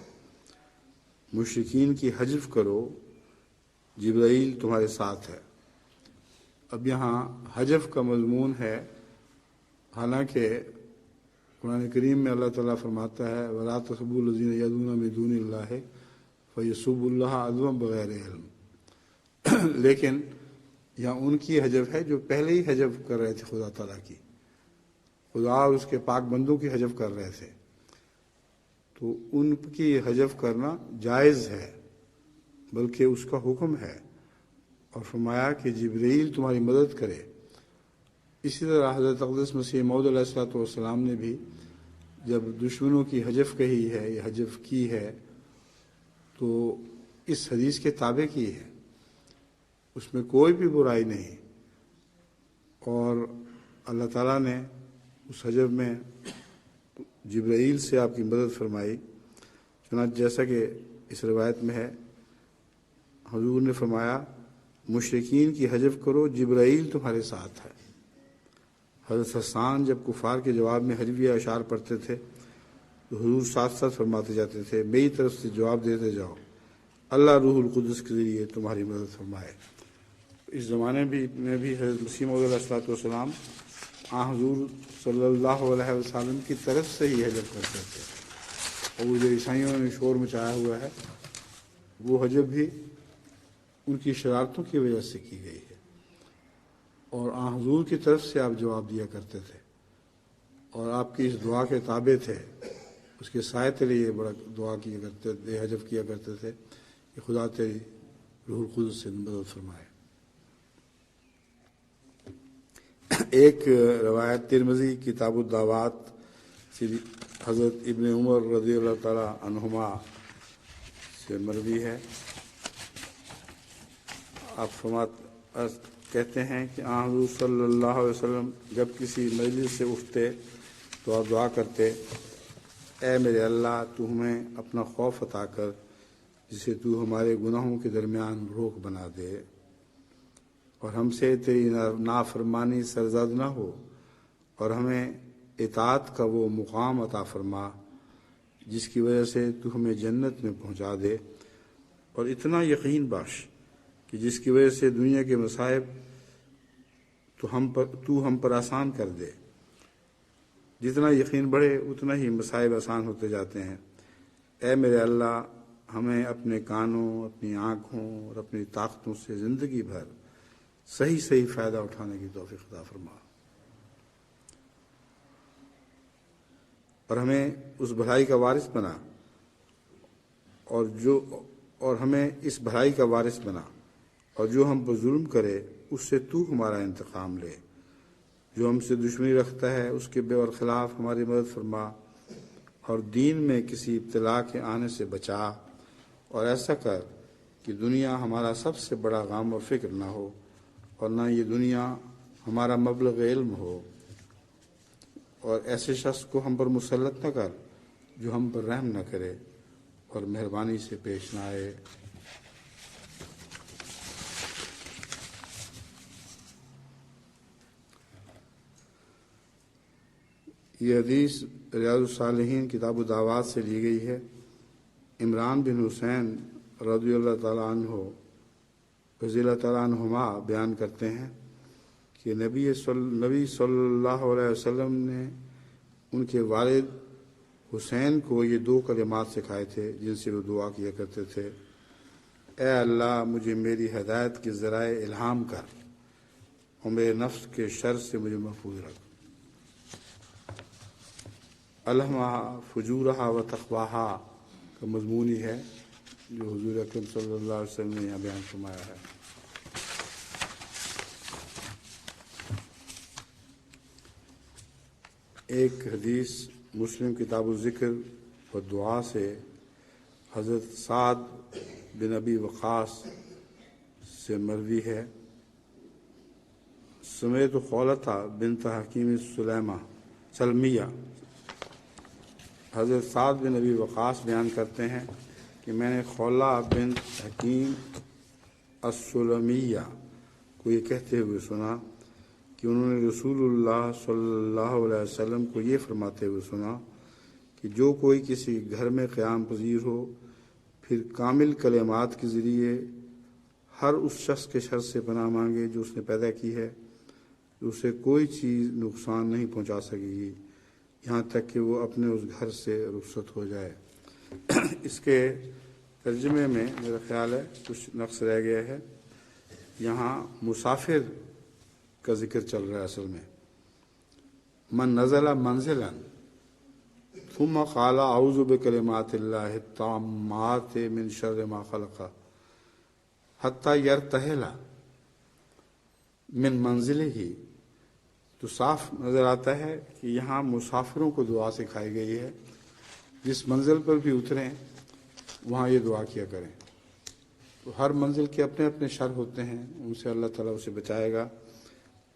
مشرکین کی حجف کرو، جبرائیل تمہارے ساتھ ہے. اب یہاں حجف کا مضمون ہے، حالانکہ قرآن کریم میں اللہ تعالیٰ فرماتا ہے وَلَا تَسُبُّوا الَّذِينَ يَدْعُونَ مِن دُونِ اللَّهِ فَيَسُبُّوا اللَّهَ عَدْوًا بِغَيْرِ عِلْمٍ. لیکن یہاں ان کی حجف ہے جو پہلے ہی حجف کر رہے تھے خدا تعالیٰ کی، خدا اور اس کے پاک بندوں کی حجف کر رہے تھے. تو ان کی حجف کرنا جائز ہے، بلکہ اس کا حکم ہے، اور فرمایا کہ جبرائیل تمہاری مدد کرے. اسی طرح حضرت اقدس مسیح موعود علیہ الصلوۃ والسلام نے بھی جب دشمنوں کی حجف کہی ہے یا حجف کی ہے تو اس حدیث کے تابع کی ہے، اس میں کوئی بھی برائی نہیں. اور اللہ تعالیٰ نے اس حجف میں جبرائیل سے آپ کی مدد فرمائی. چنانچہ جیسا کہ اس روایت میں ہے، حضور نے فرمایا مشرکین کی حجف کرو، جبرائیل تمہارے ساتھ ہے. حضرت حسان جب کفار کے جواب میں حجویہ اشعار پڑھتے تھے تو حضور ساتھ ساتھ فرماتے جاتے تھے، میری طرف سے جواب دیتے جاؤ، اللہ روح القدس کے ذریعے تمہاری مدد فرمائے. اس زمانے میں بھی حضرت مسیح موعود علیہ الصلوۃ والسلام حضور صلی اللہ علیہ وسلم کی طرف سے ہی حجف کرتے تھے. اور وہ جو عیسائیوں نے شور مچایا ہوا ہے وہ حجف بھی ان کی شرارتوں کی وجہ سے کی گئی ہے، اور حضور کی طرف سے آپ جواب دیا کرتے تھے اور آپ کی اس دعا کے تابع تھے. اس کے سائے تلے یہ بڑا دعا کیا کرتے تھے، حجف کیا کرتے تھے کہ خدا تیری روح القدس سے مدد فرمائے. ایک روایت ترمذی کتاب الدعوات سے حضرت ابن عمر رضی اللہ تعالی عنہما سے مروی ہے. آپ کہتے ہیں کہ حضور صلی اللہ علیہ وسلم جب کسی مجلس سے اٹھتے تو آپ دعا کرتے، اے میرے اللہ تو ہمیں اپنا خوف عطا کر جسے تو ہمارے گناہوں کے درمیان روک بنا دے، اور ہم سے تیری نافرمانی سرزد نہ ہو، اور ہمیں اطاعت کا وہ مقام عطا فرما جس کی وجہ سے تو ہمیں جنت میں پہنچا دے، اور اتنا یقین بخش کہ جس کی وجہ سے دنیا کے مصائب تو ہم پر آسان کر دے. جتنا یقین بڑھے اتنا ہی مصائب آسان ہوتے جاتے ہیں. اے میرے اللہ ہمیں اپنے کانوں، اپنی آنکھوں اور اپنی طاقتوں سے زندگی بھر صحیح صحیح فائدہ اٹھانے کی توفیق عطا فرما، اور ہمیں اس بھلائی کا وارث بنا، اور ہمیں اس بھلائی کا وارث بنا، اور جو ہم پر ظلم کرے اس سے تو ہمارا انتقام لے، جو ہم سے دشمنی رکھتا ہے اس کے برخلاف ہماری مدد فرما، اور دین میں کسی ابتلا کے آنے سے بچا، اور ایسا کر کہ دنیا ہمارا سب سے بڑا غم و فکر نہ ہو، اور نہ یہ دنیا ہمارا مبلغ علم ہو، اور ایسے شخص کو ہم پر مسلط نہ کر جو ہم پر رحم نہ کرے اور مہربانی سے پیش نہ آئے۔ یہ حدیث ریاض الصالحین کتاب الدعوات سے لی گئی ہے۔ عمران بن حسین رضی اللہ تعالیٰ عنہ رضی اللہ تعالیٰ عنہما بیان کرتے ہیں کہ نبی صلی اللہ علیہ وسلم نے ان کے والد حسین کو یہ 2 کلمات سکھائے تھے جن سے وہ دعا کیا کرتے تھے: اے اللہ مجھے میری ہدایت کے ذرائع الہام کر، اور میرے نفس کے شر سے مجھے محفوظ رکھ۔ الہمہا فجورہا و تقواہا کا مضمون ہی ہے جو حضور اکرم صلی اللہ علیہ وسلم نے یہاں بیان فرمایا ہے۔ ایک حدیث مسلم کتاب الذکر و دعا سے حضرت سعد بن ابی وقاص سے مروی ہے: سمیت خولتہ بنت حکیم سلمیہ۔ حضرت سعد بن ابی وقاص بیان کرتے ہیں کہ میں نے خولہ بنت حکیم السلمیہ کو یہ کہتے ہوئے سنا کہ انہوں نے رسول اللہ صلی اللہ علیہ وسلم کو یہ فرماتے ہوئے سنا کہ جو کوئی کسی گھر میں قیام پذیر ہو، پھر کامل کلمات کے ذریعے ہر اس شخص کے شر سے پناہ مانگے جو اس نے پیدا کی ہے، اسے کوئی چیز نقصان نہیں پہنچا سکے گی یہاں تک کہ وہ اپنے اس گھر سے رخصت ہو جائے۔ اس کے ترجمے میں میرا خیال ہے کچھ نقص رہ گیا ہے، یہاں مسافر کا ذکر چل رہا ہے اصل میں۔ من نزل منزلا ثم قال اعوذ بکلمات اللہ التامات من شر ما خلق حتی یرتحل من منزلہ، تو صاف نظر آتا ہے کہ یہاں مسافروں کو دعا سکھائی گئی ہے، جس منزل پر بھی اتریں وہاں یہ دعا کیا کریں۔ تو ہر منزل کے اپنے اپنے شر ہوتے ہیں، ان سے اللہ تعالیٰ اسے بچائے گا،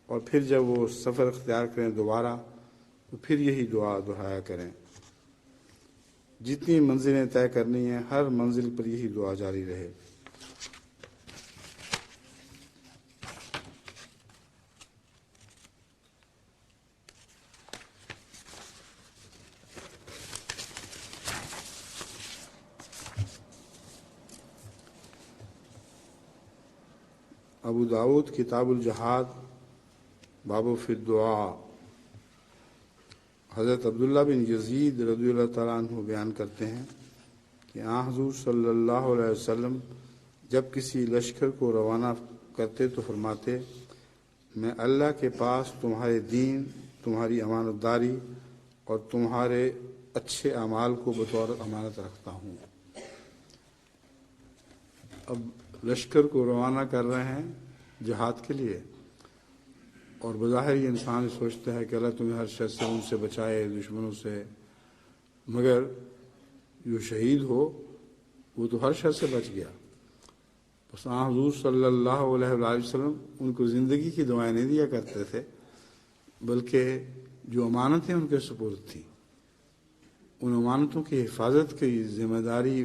اور پھر جب وہ سفر اختیار کریں دوبارہ تو پھر یہی دعا دہرایا کریں۔ جتنی منزلیں طے کرنی ہیں ہر منزل پر یہی دعا جاری رہے۔ ابو داؤد کتاب الجہاد باب فی الدعاء۔ حضرت عبداللہ بن یزید رضی اللہ تعالیٰ عنہ بیان کرتے ہیں کہ حضور صلی اللہ علیہ وسلم جب کسی لشکر کو روانہ کرتے تو فرماتے: میں اللہ کے پاس تمہارے دین، تمہاری امانت داری اور تمہارے اچھے اعمال کو بطور امانت رکھتا ہوں۔ اب لشکر کو روانہ کر رہے ہیں جہاد کے لیے، اور بظاہر یہ انسان سوچتا ہے کہ اللہ تمہیں ہر شر سے ان سے بچائے، دشمنوں سے، مگر جو شہید ہو وہ تو ہر شر سے بچ گیا۔ بس حضور صلی اللہ علیہ وآلہ وسلم ان کو زندگی کی دعائیں نہیں دیا کرتے تھے، بلکہ جو امانتیں ان کے سپرد تھیں ان امانتوں کی حفاظت کی ذمہ داری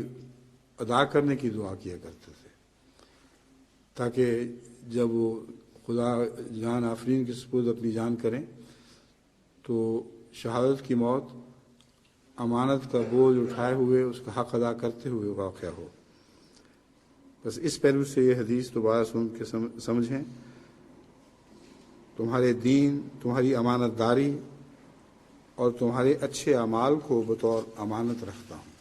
ادا کرنے کی دعا کیا کرتے تھے، تاکہ جب وہ خدا جان آفرین کے سپرد اپنی جان کریں تو شہادت کی موت امانت کا بوجھ اٹھائے ہوئے اس کا حق ادا کرتے ہوئے واقع ہو۔ بس اس پہلو سے یہ حدیث دوبارہ سن کے سمجھیں: تمہارے دین، تمہاری امانت داری اور تمہارے اچھے اعمال کو بطور امانت رکھتا ہوں۔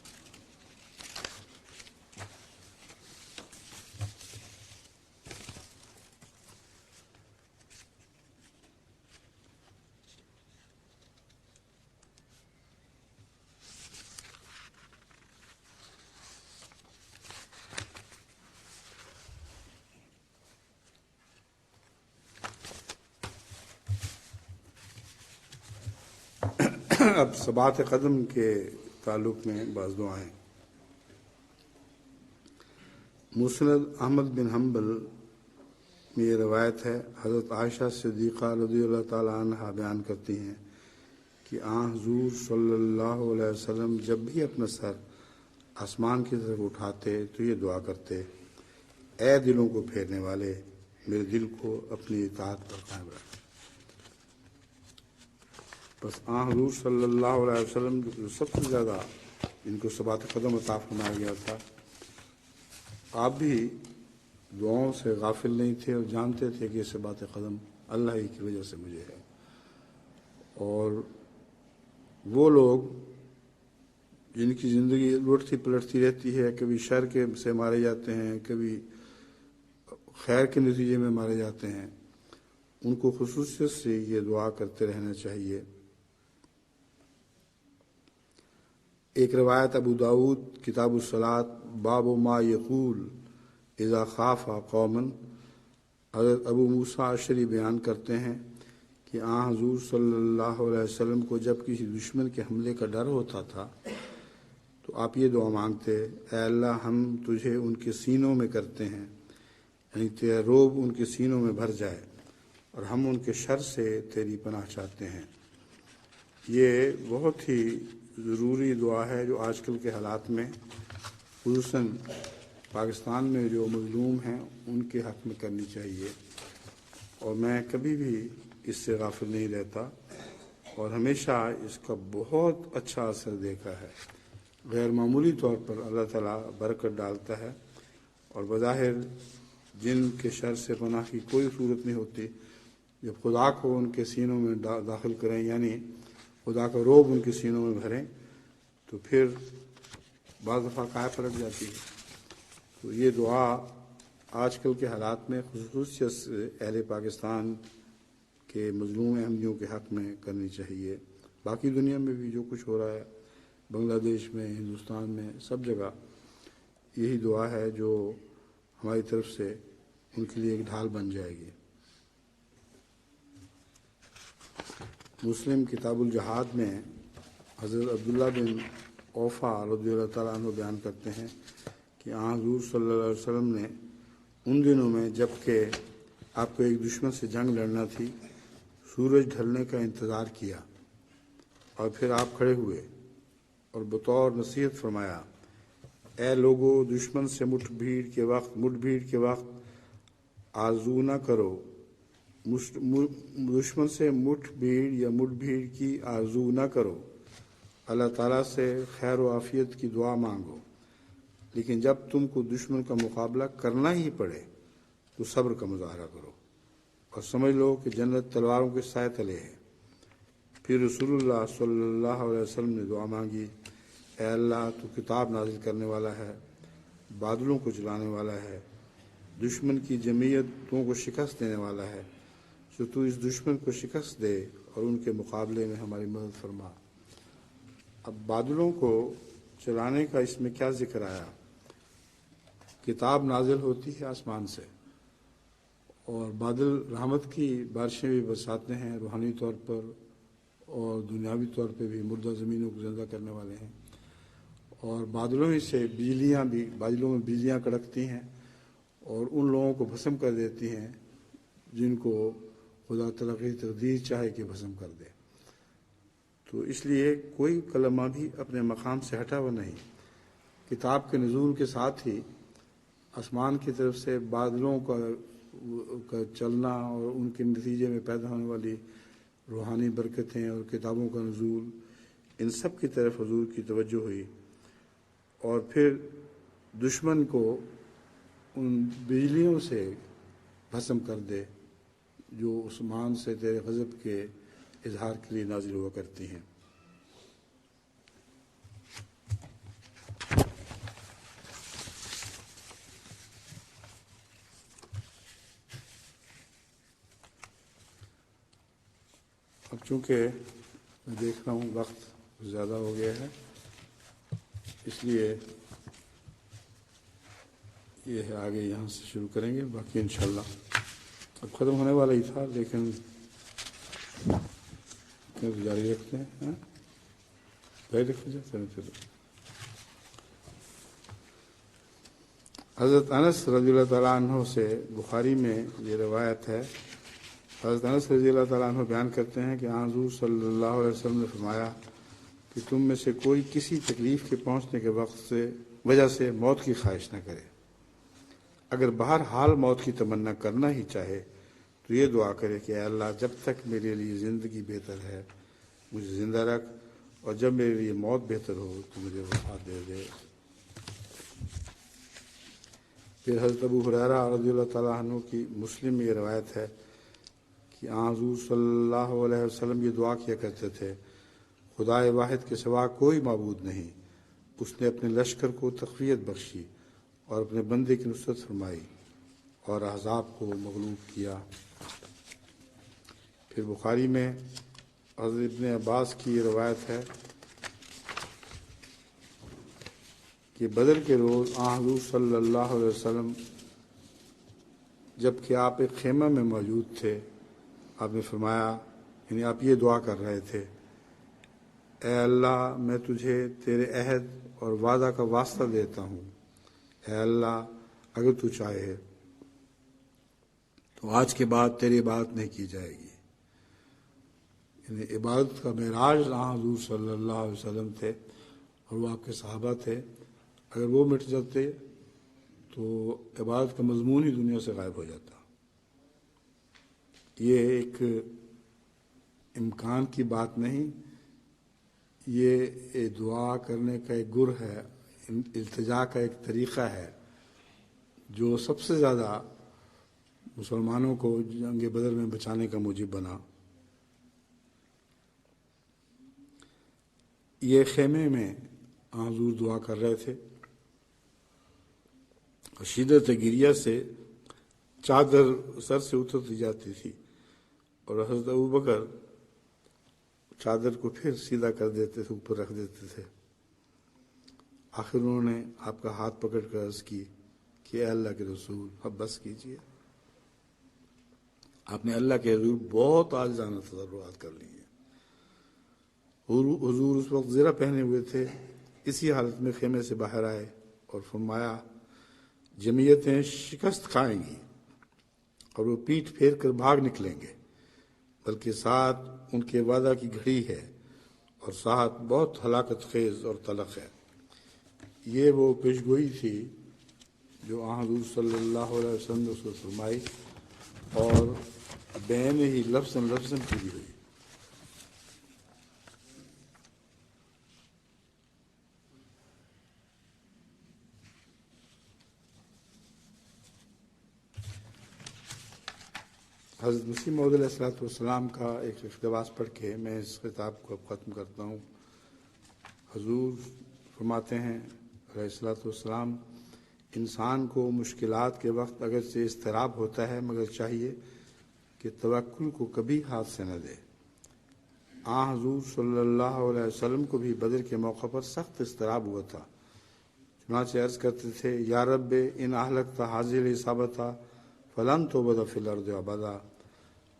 اب ثبات قدم کے تعلق میں بعض دعائیں۔ مسند احمد بن حنبل میں یہ روایت ہے، حضرت عائشہ صدیقہ رضی اللہ تعالیٰ عنہ بیان کرتی ہیں کہ حضور صلی اللہ علیہ وسلم جب بھی اپنا سر آسمان کی طرف اٹھاتے تو یہ دعا کرتے، اے دلوں کو پھیرنے والے، میرے دل کو اپنی اطاعت پر قائم رکھ۔ بس حضور صلی اللہ علیہ وسلم جو سب سے زیادہ ان کو ثبات قدم عطا فرمایا گیا تھا، آپ بھی دعاؤں سے غافل نہیں تھے اور جانتے تھے کہ یہ ثبات قدم اللہ ہی کی وجہ سے مجھے ہے۔ اور وہ لوگ جن کی زندگی لٹتی پلٹتی رہتی ہے، کبھی شر کے سے مارے جاتے ہیں، کبھی خیر کے نتیجے میں مارے جاتے ہیں، ان کو خصوصیت سے یہ دعا کرتے رہنا چاہیے۔ ایک روایت ابو داؤد کتاب الصلاۃ باب ما یقول اذا خاف قوما، حضرت ابو موسیٰ اشعری بیان کرتے ہیں کہ حضور صلی اللہ علیہ وسلم کو جب کسی دشمن کے حملے کا ڈر ہوتا تھا تو آپ یہ دعا مانگتے، اے اللہ ہم تجھے ان کے سینوں میں کرتے ہیں، یعنی تیرا روب ان کے سینوں میں بھر جائے، اور ہم ان کے شر سے تیری پناہ چاہتے ہیں۔ یہ بہت ہی ضروری دعا ہے جو آج کل کے حالات میں خصوصاً پاکستان میں جو مظلوم ہیں ان کے حق میں کرنی چاہیے، اور میں کبھی بھی اس سے غافل نہیں رہتا اور ہمیشہ اس کا بہت اچھا اثر دیکھا ہے۔ غیر معمولی طور پر اللہ تعالیٰ برکت ڈالتا ہے، اور بظاہر جن کے شر سے پناہ کی کوئی صورت نہیں ہوتی، جب خدا کو ان کے سینوں میں داخل کریں، یعنی خدا کا روب ان کے سینوں میں بھریں، تو پھر بعض دفعہ قائے پلٹ جاتی ہے۔ تو یہ دعا آج کل کے حالات میں خصوصیت سے اہل پاکستان کے مظلوم احمدیوں کے حق میں کرنی چاہیے۔ باقی دنیا میں بھی جو کچھ ہو رہا ہے، بنگلہ دیش میں، ہندوستان میں، سب جگہ یہی دعا ہے جو ہماری طرف سے ان کے لیے ایک ڈھال بن جائے گی۔ مسلم کتاب الجہاد میں حضرت عبداللہ بن اوفا رضی اللہ تعالیٰ عنہ بیان کرتے ہیں کہ حضور صلی اللہ علیہ وسلم نے ان دنوں میں جب کہ آپ کو ایک دشمن سے جنگ لڑنا تھی، سورج ڈھلنے کا انتظار کیا، اور پھر آپ کھڑے ہوئے اور بطور نصیحت فرمایا، اے لوگو، دشمن سے مٹھ بھیڑ کے وقت آرزو نہ کرو، دشمن سے مٹھ بھیڑ کی آرزو نہ کرو، اللہ تعالیٰ سے خیر و عافیت کی دعا مانگو، لیکن جب تم کو دشمن کا مقابلہ کرنا ہی پڑے تو صبر کا مظاہرہ کرو، اور سمجھ لو کہ جنت تلواروں کے سائے تلے ہے۔ پھر رسول اللہ صلی اللہ علیہ وسلم نے دعا مانگی، اے اللہ تو کتاب نازل کرنے والا ہے، بادلوں کو چلانے والا ہے، دشمن کی جمعیتوں کو شکست دینے والا ہے، سو تو اس دشمن کو شکست دے اور ان کے مقابلے میں ہماری مدد فرما۔ اب بادلوں کو چلانے کا اس میں کیا ذکر آیا؟ کتاب نازل ہوتی ہے آسمان سے، اور بادل رحمت کی بارشیں بھی برساتے ہیں، روحانی طور پر اور دنیاوی طور پہ بھی مردہ زمینوں کو زندہ کرنے والے ہیں، اور بادلوں ہی سے بادلوں میں بجلیاں کڑکتی ہیں اور ان لوگوں کو بھسم کر دیتی ہیں جن کو خدا تعالیٰ کی تقدیر چاہے کہ بھسم کر دے۔ تو اس لیے کوئی کلمہ بھی اپنے مقام سے ہٹا ہوا نہیں۔ کتاب کے نزول کے ساتھ ہی آسمان کی طرف سے بادلوں کا چلنا اور ان کے نتیجے میں پیدا ہونے والی روحانی برکتیں اور کتابوں کا نزول، ان سب کی طرف حضور کی توجہ ہوئی، اور پھر دشمن کو ان بجلیوں سے بھسم کر دے جو عثمان سے تیرے غضب کے اظہار کے لیے نازل ہوا کرتی ہیں۔ اب چونکہ میں دیکھ رہا ہوں وقت زیادہ ہو گیا ہے، اس لیے یہ ہے آگے یہاں سے شروع کریں گے، باقی انشاءاللہ اب ختم ہونے والا ہی تھا لیکن جاری رکھتے ہیں۔ حضرت انس رضی اللہ تعالیٰ عنہ سے بخاری میں یہ روایت ہے، حضرت انس رضی اللہ تعالیٰ عنہ بیان کرتے ہیں کہ حضور صلی اللہ علیہ وسلم نے فرمایا کہ تم میں سے کوئی کسی تکلیف کے پہنچنے کے وجہ سے موت کی خواہش نہ کرے، اگر بہرحال موت کی تمنا کرنا ہی چاہے تو یہ دعا کرے کہ اے اللہ جب تک میرے لیے زندگی بہتر ہے مجھے زندہ رکھ، اور جب میرے لیے موت بہتر ہو تو مجھے وفات دے دے۔ پھر حضرت ابو ہریرہ رضی اللہ تعالیٰ عنہ کی مسلم میں یہ روایت ہے کہ حضور صلی اللہ علیہ وسلم یہ دعا کیا کرتے تھے، خدائے واحد کے سوا کوئی معبود نہیں، اس نے اپنے لشکر کو تقویت بخشی اور اپنے بندے کی نصرت فرمائی اور احزاب کو مغلوب کیا۔ پھر بخاری میں حضرت ابن عباس کی یہ روایت ہے کہ بدر کے روز حضور صلی اللہ علیہ وسلم جب کہ آپ ایک خیمہ میں موجود تھے، آپ نے فرمایا، یعنی آپ یہ دعا کر رہے تھے، اے اللہ میں تجھے تیرے عہد اور وعدہ کا واسطہ دیتا ہوں، اے اللہ اگر تو چاہے تو آج کے بعد تیری عبادت نہیں کی جائے گی۔ یعنی عبادت کا معراج حضور صلی اللہ علیہ وسلم تھے اور وہ آپ کے صحابہ تھے، اگر وہ مٹ جاتے تو عبادت کا مضمون ہی دنیا سے غائب ہو جاتا۔ یہ ایک امکان کی بات نہیں، یہ دعا کرنے کا ایک گر ہے، التجا کا ایک طریقہ ہے جو سب سے زیادہ مسلمانوں کو جنگ بدر میں بچانے کا موجب بنا۔ یہ خیمے میں حضور دعا کر رہے تھے، شدت گریہ سے چادر سر سے اترتی جاتی تھی اور حضرت ابوبکر چادر کو پھر سیدھا کر دیتے تھے، اوپر رکھ دیتے تھے۔ آخر انہوں نے آپ کا ہاتھ پکڑ کر عرض کی کہ اے اللہ کے رسول اب بس کیجیے۔ آپ نے اللہ کے حضور بہت عاجزانہ تضرعات کر لی ہیں۔ حضور اس وقت زرہ پہنے ہوئے تھے، اسی حالت میں خیمے سے باہر آئے اور فرمایا جمعیتیں شکست کھائیں گی اور وہ پیٹھ پھیر کر بھاگ نکلیں گے، بلکہ ساتھ ان کے وعدہ کی گھڑی ہے اور ساتھ بہت ہلاکت خیز اور تلخ ہے۔ یہ وہ پیشگوئی تھی جو حضور صلی اللہ علیہ وسلم نے اس کو فرمائی اور بین ہی لفظاً پوری ہوئی۔ حضرت مسیح موعود علیہ السلام کا ایک اقتباس پڑھ کے میں اس خطاب کو اب ختم کرتا ہوں۔ حضور فرماتے ہیں علیہ السلام، انسان کو مشکلات کے وقت اگرچہ اضطراب ہوتا ہے مگر چاہیے کہ توکل کو کبھی ہاتھ سے نہ دے۔ حضور صلی اللہ علیہ وسلم کو بھی بدر کے موقع پر سخت اضطراب ہوا تھا، چنانچہ عرض کرتے تھے یا رب ان اہلکت حاذی الاصابۃ فلن تعبد فی الارض ابدا،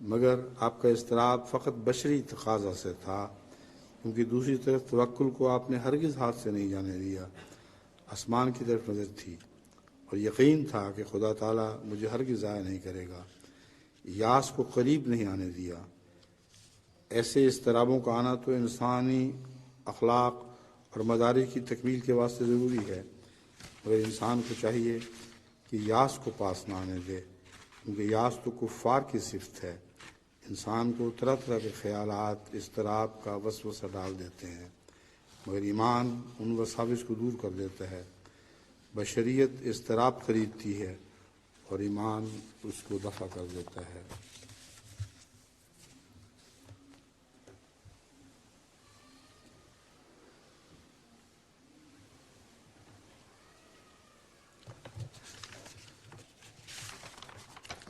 مگر آپ کا اضطراب فقط بشری تقاضا سے تھا، کیونکہ دوسری طرف توکل کو آپ نے ہرگز ہاتھ سے نہیں جانے دیا۔ آسمان کی طرف نظر تھی اور یقین تھا کہ خدا تعالیٰ مجھے ہرگز ضائع نہیں کرے گا، یاس کو قریب نہیں آنے دیا۔ ایسے اضطرابوں کا آنا تو انسانی اخلاق اور مدارج کی تکمیل کے واسطے ضروری ہے، مگر انسان کو چاہیے کہ یاس کو پاس نہ آنے دے، کیونکہ یاس تو کفار کی صفت ہے، انسان کو طرح طرح کے خیالات اضطراب کا وسوسہ ڈال دیتے ہیں، مگر ایمان ان وساوس کو دور کر دیتا ہے۔ بشریت اضطراب خریدتی ہے اور ایمان اس کو دفع کر دیتا ہے۔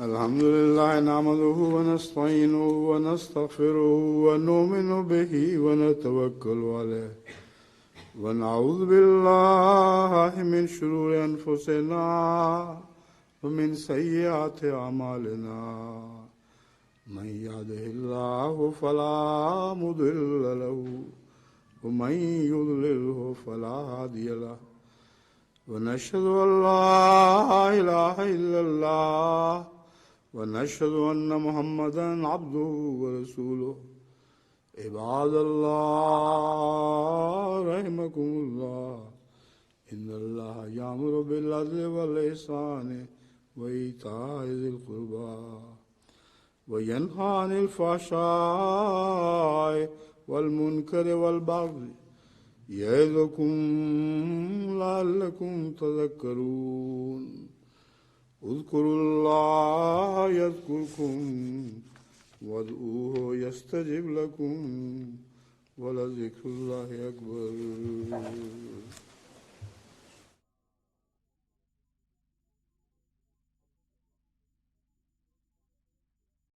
الحمد لله نحمده ونستعينه ونستغفره ونؤمن به ونتوكل عليه ونعوذ بالله من شرور أنفسنا ومن سيئات أعمالنا من يهده الله فلا مضل له ومن يضلله فلا هادي له ونشهد أن لا إله إلا الله ونشهد أن محمدا عبده ورسوله عباد الله رحمكم الله إن الله يأمر بالعدل والإحسان وإيتاء ذي القربى وينهى عن الفحشاء والمنكر والبغي يعظكم لعلكم تذكرون اذكروا الله يذكركم وادعوه يستجب لكم ولذكر الله أكبر